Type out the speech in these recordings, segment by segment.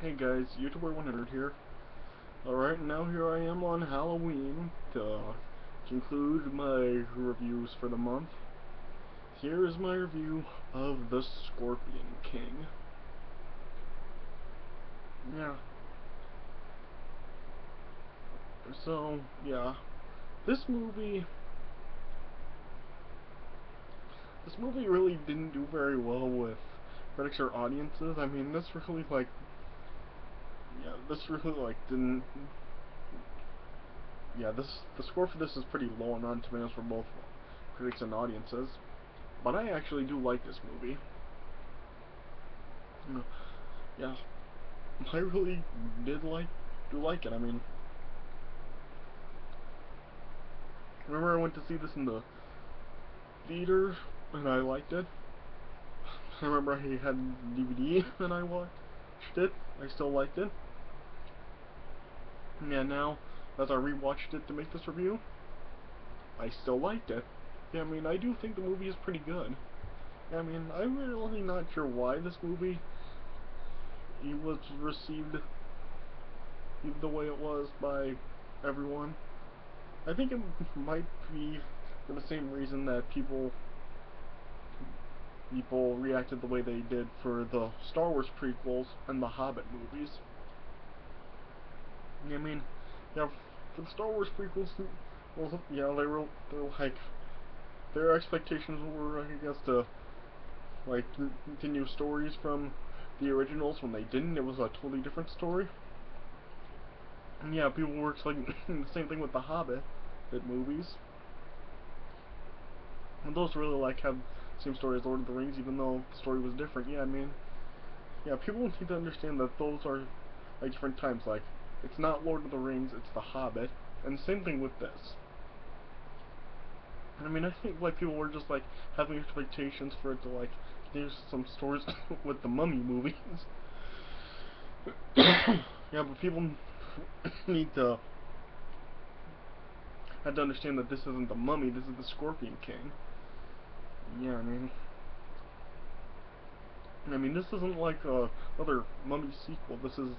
Hey guys, YouTuber 100 here. Alright, now here I am on Halloween to conclude my reviews for the month. Here is my review of The Scorpion King. Yeah. So, yeah. This movie... This movie really didn't do very well with critics or audiences. I mean, this really, didn't... Yeah, the score for this is pretty low on Rotten Tomatoes for both critics and audiences. But I actually do like this movie. Yeah, I really do like it. I mean, remember I went to see this in the theater and I liked it. I remember I had DVD and I watched it. I still liked it. Yeah, now as I rewatched it to make this review, I still liked it. Yeah, I mean, I do think the movie is pretty good. I mean, I'm really not sure why this movie was received the way it was by everyone. I think it might be for the same reason that people reacted the way they did for the Star Wars prequels and the Hobbit movies. I mean, yeah, for the Star Wars prequels, well, yeah, they're like their expectations were, I guess, to like continue stories from the originals. When they didn't, it was a totally different story. And yeah, people were expecting the same thing with the Hobbit movies. And those really like have the same story as Lord of the Rings, even though the story was different. Yeah, I mean, yeah, people need to understand that those are like different times. Like, it's not Lord of the Rings, it's The Hobbit, and same thing with this. I mean, I think like people were just like having expectations for it to like there's some stories with the Mummy movies. Yeah, but people need to have to understand that this isn't the Mummy, this is the Scorpion King. Yeah, I mean, this isn't like another Mummy sequel. This is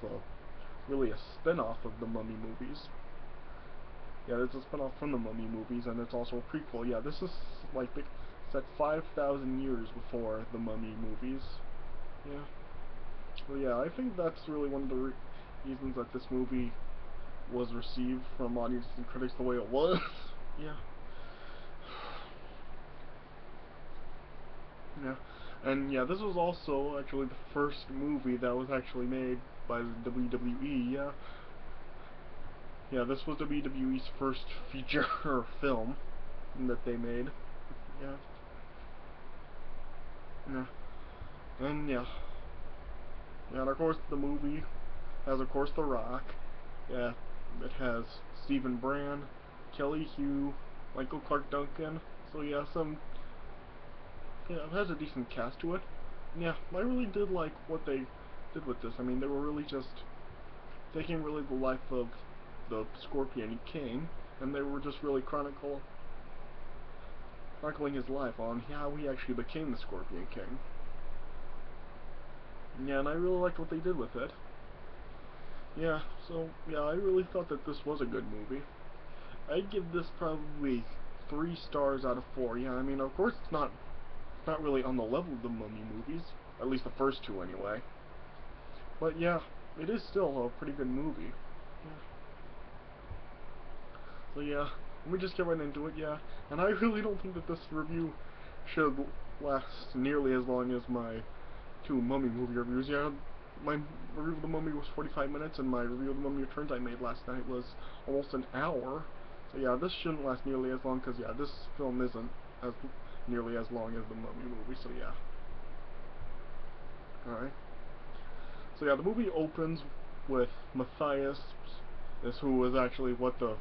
really a spin-off of the Mummy movies. Yeah, it's a spin-off from the Mummy movies, and it's also a prequel. Yeah, this is like set 5,000 years before the Mummy movies. Yeah. Well, yeah, I think that's really one of the reasons that this movie was received from audiences and critics the way it was. Yeah. Yeah. And yeah, this was also actually the first movie that was actually made by the WWE. Yeah. Yeah, this was WWE's first feature film that they made. Yeah. Yeah. And yeah. Yeah, and of course the movie has of course The Rock. Yeah. It has Stephen Brand, Kelly Hu, Michael Clark Duncan. So yeah, it has a decent cast to it. Yeah, I really did like what they did with this. I mean, they were really just taking really the life of the Scorpion King, and they were just really chronicling his life on how he actually became the Scorpion King. Yeah, and I really liked what they did with it. Yeah, so, yeah, I really thought that this was a good movie. I'd give this probably 3 stars out of 4. Yeah, I mean, of course it's not really on the level of the Mummy movies, at least the first two anyway. But yeah, it is still a pretty good movie. Yeah. So yeah, let me just get right into it, yeah. And I really don't think that this review should last nearly as long as my 2 Mummy movie reviews. Yeah, my review of the Mummy was 45 minutes, and my review of the Mummy Returns I made last night was almost an hour. So yeah, this shouldn't last nearly as long, because yeah, this film isn't as nearly as long as the Mummy movie, so yeah. Alright. So yeah, the movie opens with Matthias, is who was actually what the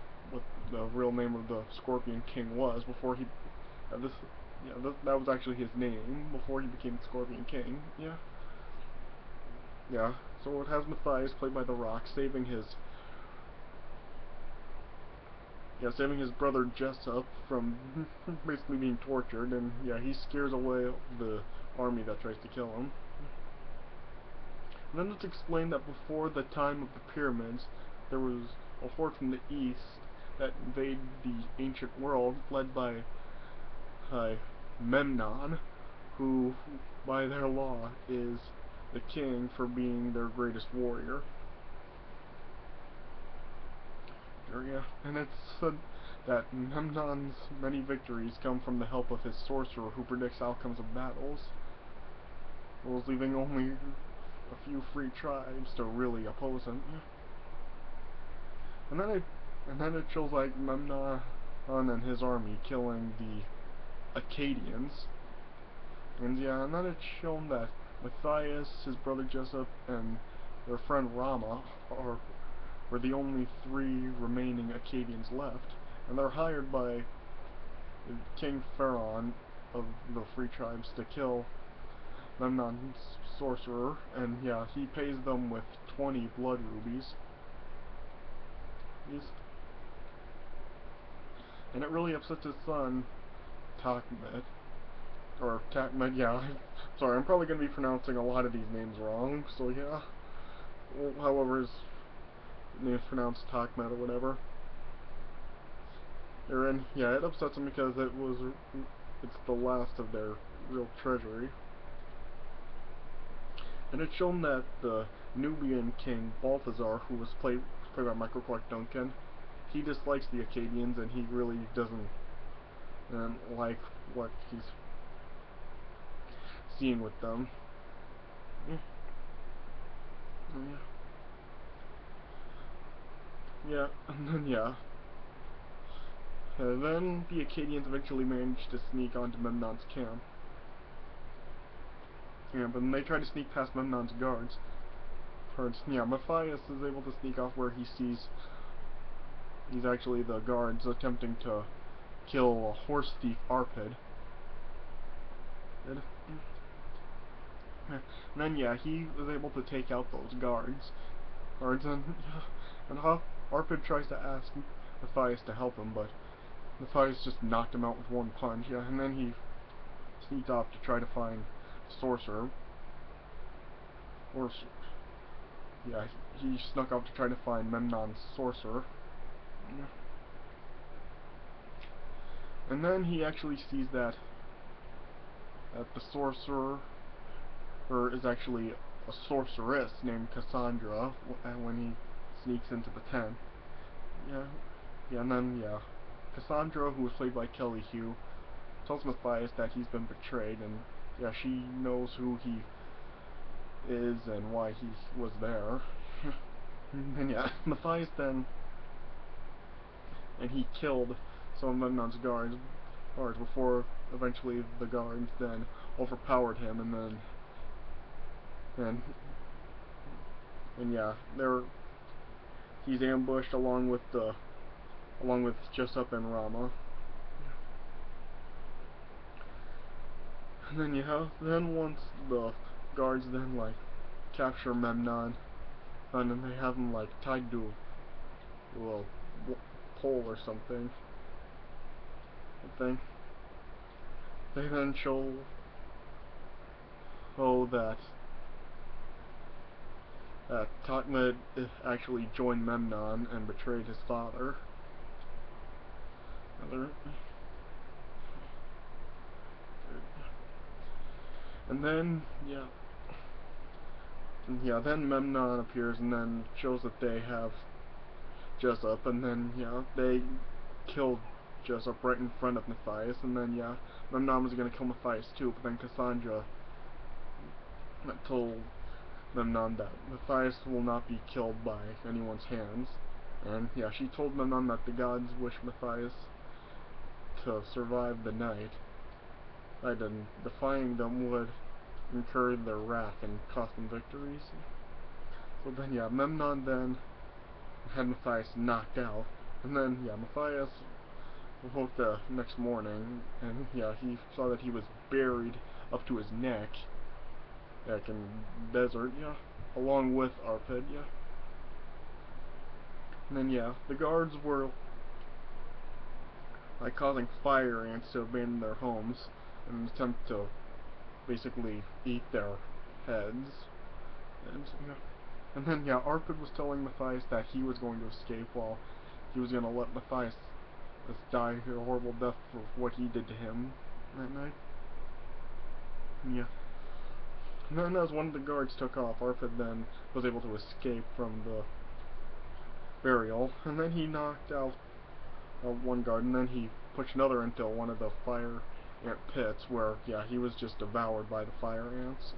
real name of the Scorpion King was before he this yeah that was actually his name before he became Scorpion King. Yeah. Yeah. So it has Matthias, played by The Rock, saving his brother Jessup from basically being tortured, and yeah, he scares away the army that tries to kill him. And then it's explained that before the time of the pyramids, there was a horde from the east that invaded the ancient world, led by Memnon, who, by their law, is the king for being their greatest warrior. Yeah, and it's said that Memnon's many victories come from the help of his sorcerer who predicts outcomes of battles, while leaving only a few free tribes to really oppose him. And then it shows like Memnon and his army killing the Akkadians. And yeah, and then it's shown that Matthias, his brother Jessup, and their friend Rama were the only three remaining Akkadians left, and they're hired by King Pharaon of the Free Tribes to kill Memnon's sorcerer, and yeah, he pays them with 20 blood rubies. And it really upsets his son, Takmet, or Takmet, yeah. Sorry, I'm probably going to be pronouncing a lot of these names wrong, so yeah. Well, however, his name is pronounced Takmet or whatever. And yeah, it upsets him because it's the last of their real treasury. And it's shown that the Nubian king Balthazar, who was played by Michael Clarke Duncan, he dislikes the Akkadians and he really doesn't like what he's seeing with them. Yeah, and then yeah. And then the Akkadians eventually managed to sneak onto Memnon's camp. Yeah, but then they try to sneak past Memnon's guards. Yeah, Matthias is able to sneak off where he sees he's actually the guards attempting to kill a horse thief Arpid. And then yeah, he was able to take out those guards. And Arpid tries to ask Matthias to help him, but Matthias just knocked him out with one punch. Yeah, and then he sneaked off to try to find Sorcerer. Yeah, he snuck off to try to find Memnon's sorcerer. And then he actually sees that the sorcerer is actually a sorceress named Cassandra when he sneaks into the tent. Yeah, and then yeah, Cassandra, who was played by Kelly Hu, tells Matthias that he's been betrayed, and yeah, she knows who he is and why he was there. And yeah, Matthias then, and he killed some of Memnon's guards before eventually the guards then overpowered him, and yeah, he's ambushed along with Jessup and Rama. And then yeah, then once the guards then like capture Memnon, and then they have him like tied to a pole or something. I think they then show that Takmet actually joined Memnon and betrayed his father. And then then Memnon appears and then shows that they have Jessup, and then they killed Jessup right in front of Matthias, and then Memnon was gonna kill Matthias too, but then Cassandra told Memnon that Matthias will not be killed by anyone's hands, and she told Memnon that the gods wish Matthias to survive the night, and defying them would incur their wrath and cost them victories. So then Memnon then had Matthias knocked out, and then Matthias woke the next morning, and he saw that he was buried up to his neck, like in the desert, along with Arpid, And then the guards were like causing fire ants to abandon their homes in an attempt to basically eat their heads. And yeah, and then yeah, Arpid was telling Matthias that he was going to escape while he was going to let Matthias die a horrible death for what he did to him that night. Yeah. And then as one of the guards took off, Arpid then was able to escape from the burial, and then he knocked out one guard, and then he pushed another into one of the fire ant pits where, yeah, he was just devoured by the fire ants.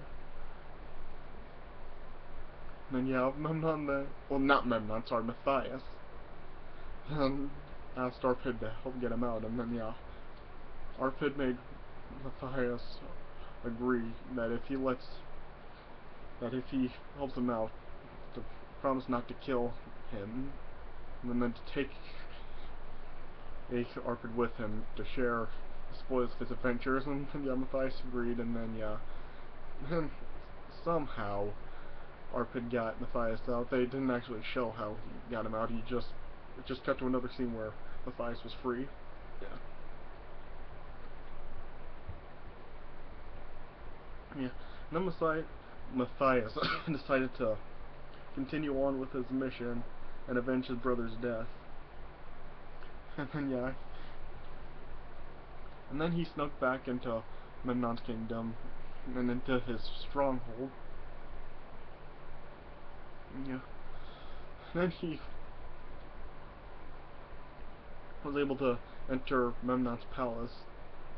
And then, yeah, Memnon then, well, not Memnon, sorry, Matthias, asked Arpid to help get him out, and then, yeah, Arpid made Matthias agree that if he helps him out, to promise not to kill him, and then to take Arpid with him to share the spoils of his adventures, and yeah, Matthias agreed, and then yeah, then somehow Arpid got Matthias out. They didn't actually show how he got him out. It just cut to another scene where Matthias was free. Yeah. Yeah. And then Matthias decided to continue on with his mission and avenge his brother's death. And then yeah, and then he snuck back into Memnon's kingdom and into his stronghold. Yeah. And then he was able to enter Memnon's palace.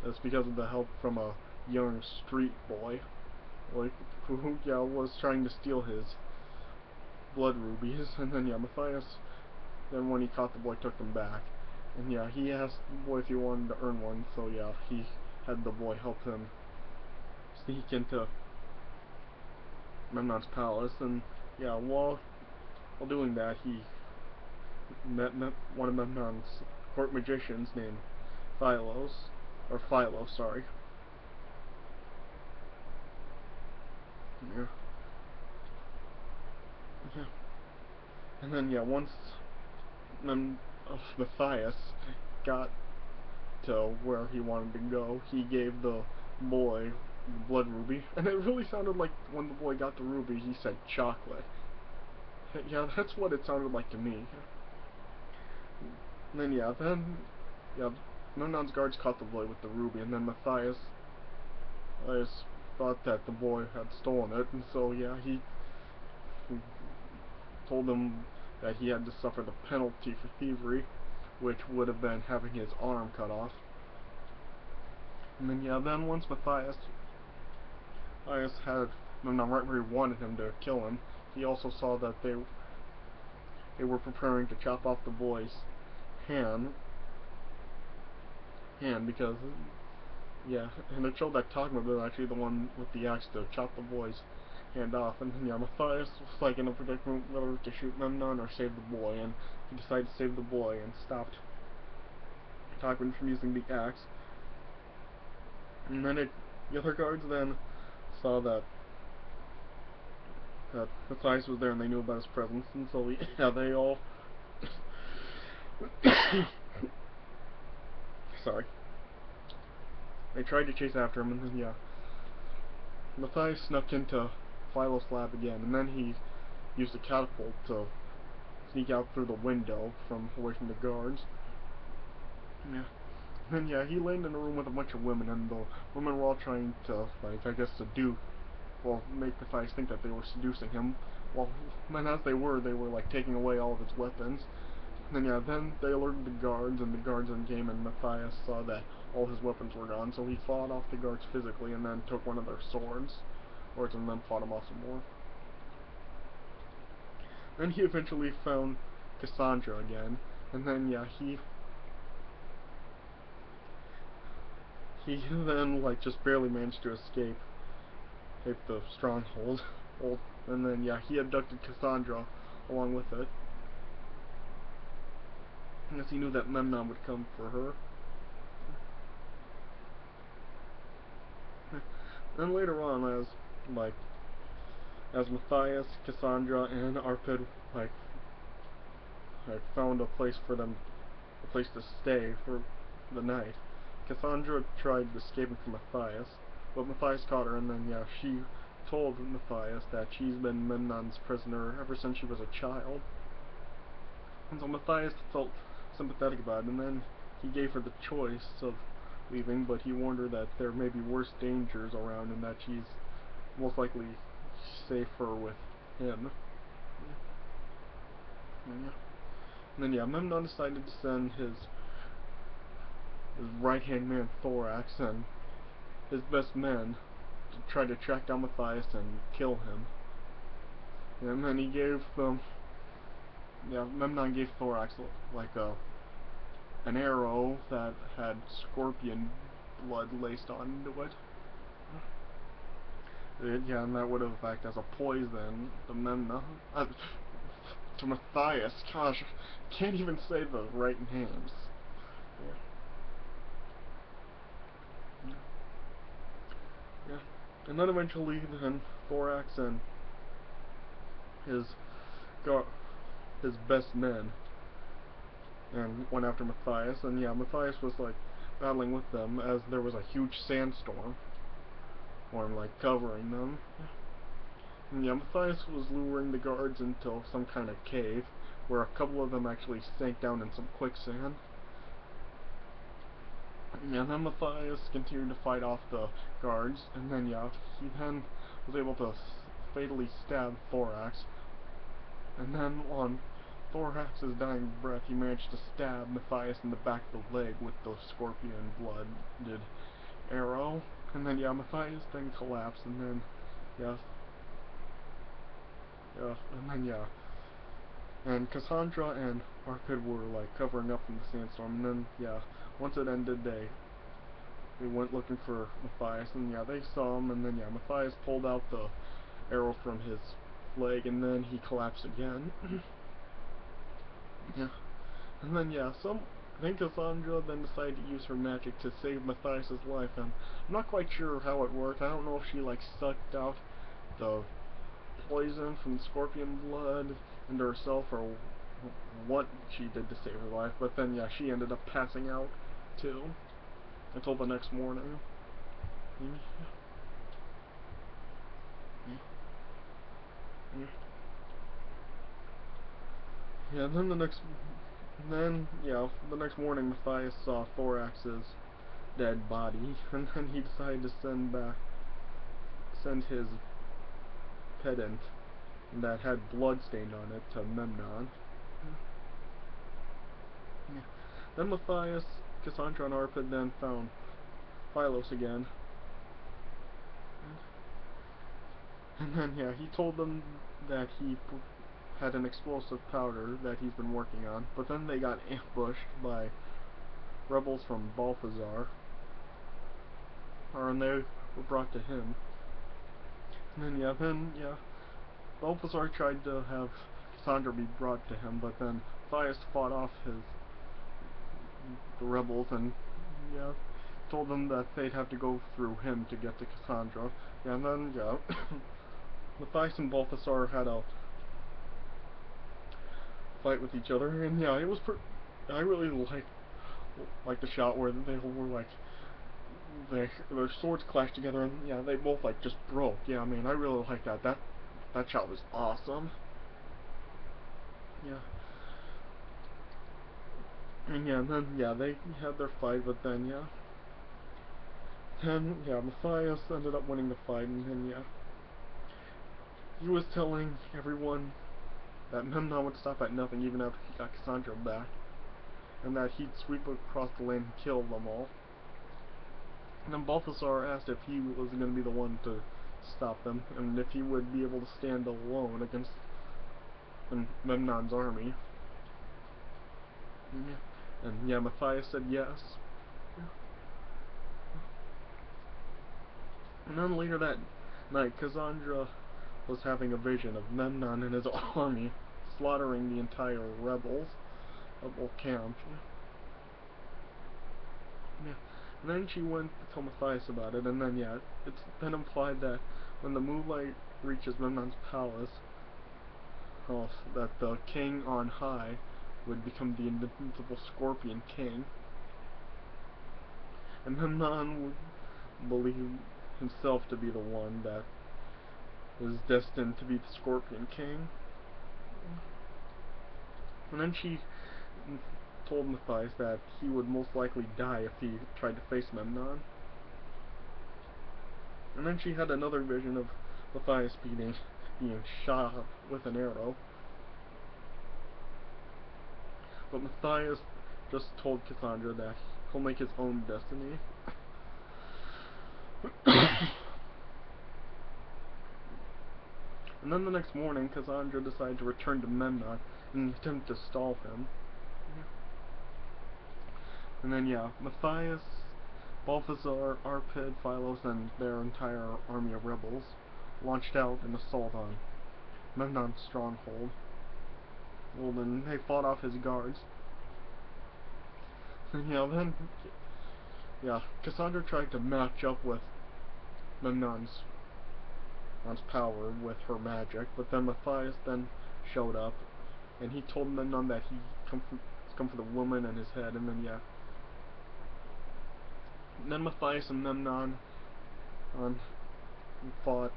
That's because of the help from a young street boy, like who yeah was trying to steal his blood rubies. And then yeah, Matthias, then when he caught the boy, took them back. And yeah, he asked the boy if he wanted to earn one. So yeah, he had the boy help him sneak into Memnon's palace. And yeah, while doing that, he met one of Memnon's court magicians named Philo, sorry. Yeah. Yeah. And then yeah, once Matthias got to where he wanted to go, he gave the boy the blood ruby, and it really sounded like when the boy got the ruby, he said chocolate. Yeah, that's what it sounded like to me. And then yeah, Memnon's guards caught the boy with the ruby, and then Matthias thought that the boy had stolen it, and so yeah, he told him that he had to suffer the penalty for thievery, which would have been having his arm cut off. And then yeah, then once Matthias had Memnon right where he wanted him to kill him, he also saw that they were preparing to chop off the boy's hand because yeah, and it showed that Tagma was actually the one with the axe to chop the boy's hand off. And then yeah, Matthias was like in a predicament whether to shoot Memnon or save the boy, and he decided to save the boy and stopped Tagman from using the axe. And then the other guards then saw that Matthias was there and they knew about his presence, and so yeah, they all sorry. They tried to chase after him, and then yeah, Matthias snuck into Philo's lab again, and then he used a catapult to sneak out through the window from away from the guards. Yeah. And yeah, he landed in a room with a bunch of women, and the women were all trying to, like, I guess make Matthias think that they were seducing him. Well, then as they were like taking away all of his weapons. And then yeah, then they alerted the guards, and the guards then came, and Matthias saw that all his weapons were gone, so he fought off the guards physically, and then took one of their swords, and then fought them off some more. Then he eventually found Cassandra again, and then yeah, he then like just barely managed to escape the stronghold, and then yeah, he abducted Cassandra along with it, because he knew that Memnon would come for her. And later on, as Matthias, Cassandra, and Arpid found a place to stay for the night, Cassandra tried escaping from Matthias, but Matthias caught her, and then yeah, she told Matthias that she's been Memnon's prisoner ever since she was a child. And so Matthias felt sympathetic about it, and then he gave her the choice of leaving, but he warned her that there may be worse dangers around and that she's most likely safer with him. Yeah. And then yeah, Memnon decided to send his right-hand man Thorax and his best men to try to track down Matthias and kill him. And then he gave them, yeah, Memnon gave Thorax like an arrow that had scorpion blood laced onto it. Yeah, and that would have acted as a poison to Memnon. To Matthias. Gosh, can't even say the right names. Yeah. Yeah. And then eventually, then Thorax and his his best men and went after Matthias, and yeah, Matthias was like battling with them as there was a huge sandstorm like covering them. And yeah, Matthias was luring the guards into some kind of cave where a couple of them actually sank down in some quicksand. And then Matthias continued to fight off the guards, and then yeah, he then was able to fatally stab Thorax. And then on Thorax's dying breath, he managed to stab Matthias in the back of the leg with the scorpion blooded arrow. And then yeah, Matthias then collapsed, and then yeah, and then yeah, and Cassandra and Arpid were like covering up in the sandstorm, and then yeah, once it ended, they went looking for Matthias, and yeah, they saw him, and then yeah, Matthias pulled out the arrow from his leg, and then he collapsed again. Yeah, and then yeah, I think Cassandra then decided to use her magic to save Matthias's life, and I'm not quite sure how it worked. I don't know if she like sucked out the poison from the scorpion blood into herself or what she did to save her life, but then yeah, she ended up passing out too until the next morning. Yeah, and then the next morning Matthias saw Thorax's dead body, and then he decided to send his pendant that had blood stained on it to Memnon. Yeah. Then Matthias, Cassandra, and Arpid then found Phylos again. And then, yeah, he told them that he had an explosive powder that he's been working on, but then they got ambushed by rebels from Balthazar, and they were brought to him. And then, yeah, Balthazar tried to have Cassandra be brought to him, but then Matthias fought off the rebels, and yeah, told them that they'd have to go through him to get to Cassandra. Yeah, and then, yeah, Matthias and Balthazar had a fight with each other, and yeah, it was I really like the shot where they were like their swords clashed together, and yeah, they both like just broke. Yeah, I mean, I really like that. That shot was awesome. Yeah. And yeah, then yeah, they had their fight, but then yeah, Matthias ended up winning the fight, and then yeah, he was telling everyone that Memnon would stop at nothing even after he got Cassandra back, and that he'd sweep across the land and kill them all. And then Balthazar asked if he was going to be the one to stop them, and if he would be able to stand alone against Memnon's army. And yeah, Matthias said yes. And then later that night, Cassandra was having a vision of Memnon and his army slaughtering the entire rebel camp. Yeah. And then she went to tell Matthias about it, and then yeah, it's been implied that when the moonlight reaches Memnon's palace, that the king on high would become the invincible Scorpion King. And Memnon would believe himself to be the one that was destined to be the Scorpion King. And then she told Matthias that he would most likely die if he tried to face Memnon. And then she had another vision of Matthias being shot with an arrow. But Matthias just told Cassandra that he'll make his own destiny. And then the next morning, Cassandra decided to return to Memnon in an attempt to stall him. And then, yeah, Matthias, Balthazar, Arpid, Philos, and their entire army of rebels launched out an assault on Memnon's stronghold. Well, then they fought off his guards. And, Cassandra tried to match up with Memnon's power with her magic, but then Matthias then showed up, and he told Memnon that he come for the woman and his head, and then and then Matthias and Memnon fought,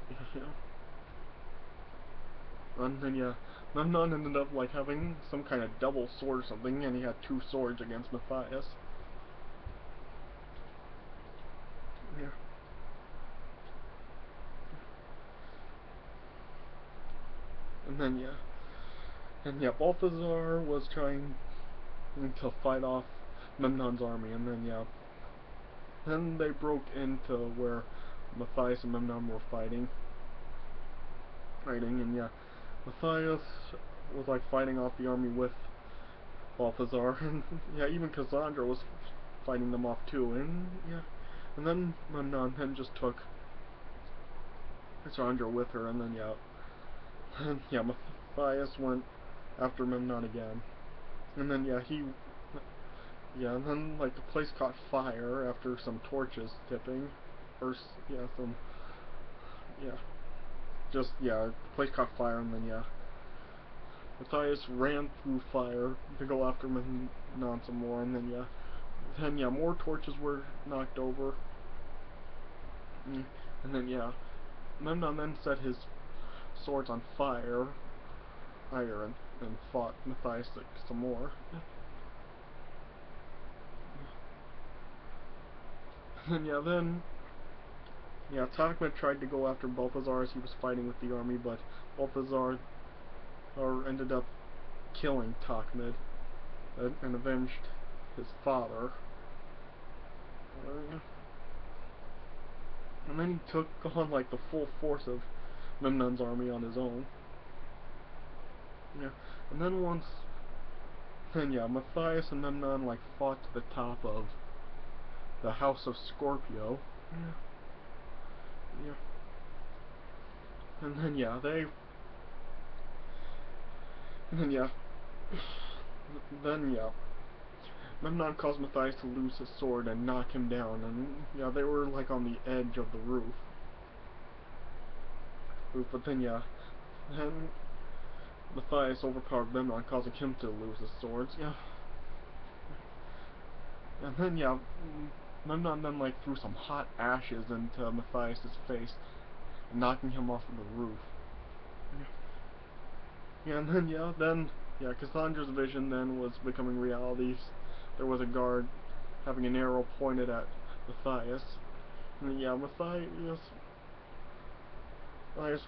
and then Memnon ended up like having some kind of double sword or something, and he had 2 swords against Matthias. Yeah. And then Balthazar was trying to fight off Memnon's army, and then they broke into where Matthias and Memnon were fighting, and Matthias was like fighting off the army with Balthazar, and even Cassandra was fighting them off too, and then Memnon then just took Cassandra with her, and then Matthias went after Memnon again, and then and then like the place caught fire after some torches tipping, or the place caught fire, and then Matthias ran through fire to go after Memnon some more, and then more torches were knocked over, and then Memnon then set his swords on fire, and fought Matthias some more. And Takmid tried to go after Balthazar as he was fighting with the army, but Balthazar ended up killing Takmid and avenged his father. And then he took on like the full force of Memnon's army on his own. And then Matthias and Memnon like fought to the top of the House of Scorpio. And then Memnon caused Matthias to lose his sword and knock him down, and they were like on the edge of the roof. But then Matthias overpowered Memnon, causing him to lose his swords. And then Memnon then like threw some hot ashes into Matthias's face, knocking him off of the roof. And then Cassandra's vision then was becoming reality. There was a guard having an arrow pointed at Matthias. And Matthias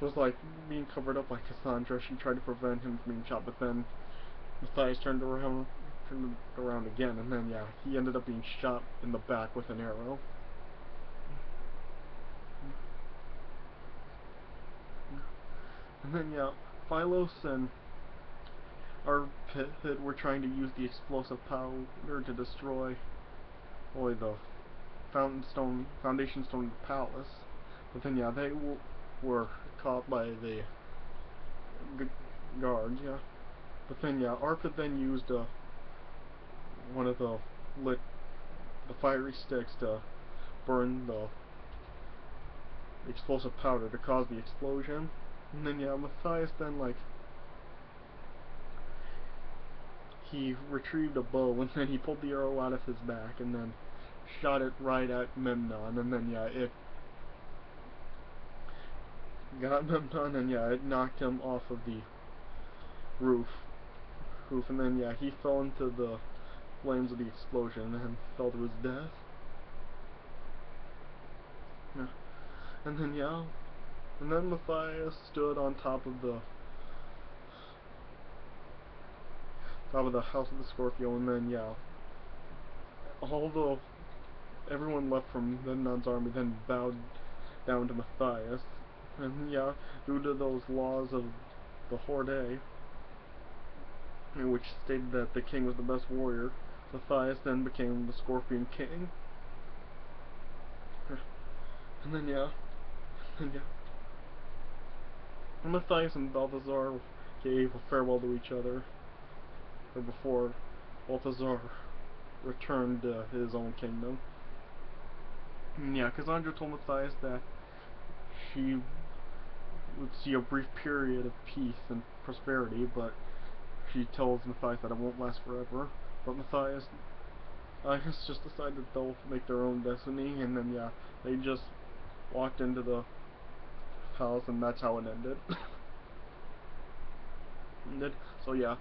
was like being covered up by Cassandra. She tried to prevent him from being shot, but then Matthias turned around again, and then he ended up being shot in the back with an arrow. And then Philos and Arpid were trying to use the explosive powder to destroy the foundation stone of the palace. But then they were caught by the guards. But then Arpid then used one of the fiery sticks to burn the explosive powder to cause the explosion. And then Matthias then he retrieved a bow, and then he pulled the arrow out of his back and then shot it right at Memnon, and then got them done, and yeah, it knocked him off of the roof, and then yeah, he fell into the flames of the explosion and fell to his death. Yeah. And then yeah, and then Matthias stood on top of the House of the Scorpio, and then yeah, although everyone left from the Nun's army then bowed down to Matthias, and yeah, due to those laws of the Horde, which stated that the king was the best warrior, Matthias then became the Scorpion King. And then yeah, and yeah, and Matthias and Balthazar gave a farewell to each other, or before Balthazar returned to his own kingdom. And yeah, Cassandra told Matthias that she would see a brief period of peace and prosperity, but she tells Matthias that it won't last forever. But Matthias, I guess, just decided that they'll make their own destiny, and then yeah, they just walked into the house, and that's how it ended. So yeah,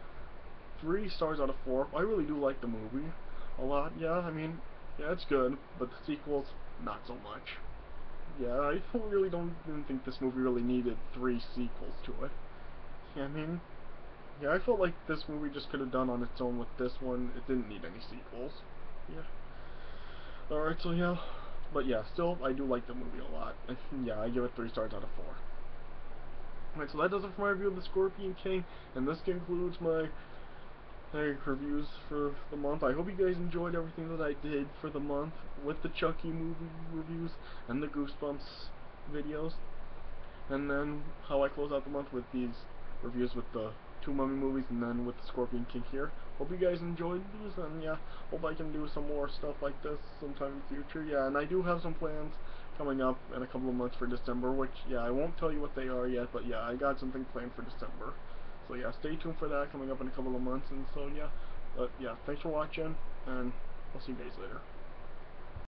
3 stars out of 4. I really do like the movie a lot. Yeah, I mean, yeah, it's good, but the sequels, not so much. Yeah, I really don't even think this movie really needed 3 sequels to it. Yeah, I mean, yeah, I felt like this movie just could have done on its own with this one. It didn't need any sequels. Yeah. Alright, so yeah. But yeah, still, I do like the movie a lot. Yeah, I give it 3 stars out of 4. Alright, so that does it for my review of The Scorpion King, and this concludes my reviews for the month. I hope you guys enjoyed everything that I did for the month with the Chucky movie reviews and the Goosebumps videos. And then how I close out the month with these reviews with the 2 Mummy movies and then with the Scorpion King here. Hope you guys enjoyed these, and yeah, hope I can do some more stuff like this sometime in the future. Yeah, and I do have some plans coming up in a couple of months for December, which, yeah, I won't tell you what they are yet, but yeah, I got something planned for December. So yeah, stay tuned for that coming up in a couple of months, and so yeah, but yeah, thanks for watching, and I'll see you guys later.